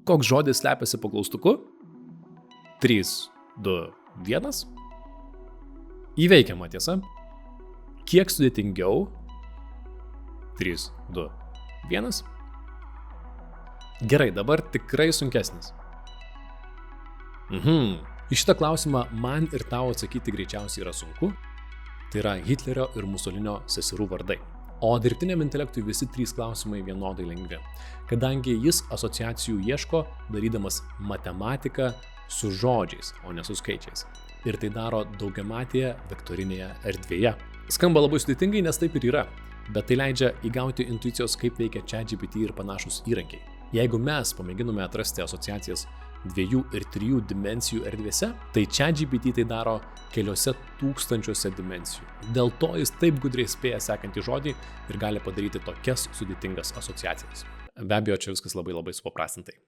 Koks žodis slepiasi po klaustuku? 3, 2, 1. Įveikiama, tiesa. Kiek sudėtingiau? 3, 2, 1. Gerai, dabar tikrai sunkesnis. Į šitą klausimą man ir tau atsakyti greičiausiai yra sunku. Tai yra Hitlerio ir Musolinio seserų vardai. O dirbtiniam intelektui visi 3 klausimai vienodai lengvi, kadangi jis asociacijų ieško, darydamas matematiką su žodžiais, o ne su skaičiais. Ir tai daro daugiamatėje vektorinėje erdvėje. Skamba labai sudėtingai, nes taip ir yra, bet tai leidžia įgauti intuicijos, kaip veikia ChatGPT ir panašus įrankiai. Jeigu mes pamėginume atrasti asociacijas 2 ir 3 dimensijų erdvėse, tai ChatGPT tai daro keliose tūkstančiuose dimensijų. Dėl to jis taip gudriai spėja sekantį žodį ir gali padaryti tokias sudėtingas asociacijas. Be abejo, čia viskas labai supaprastintai.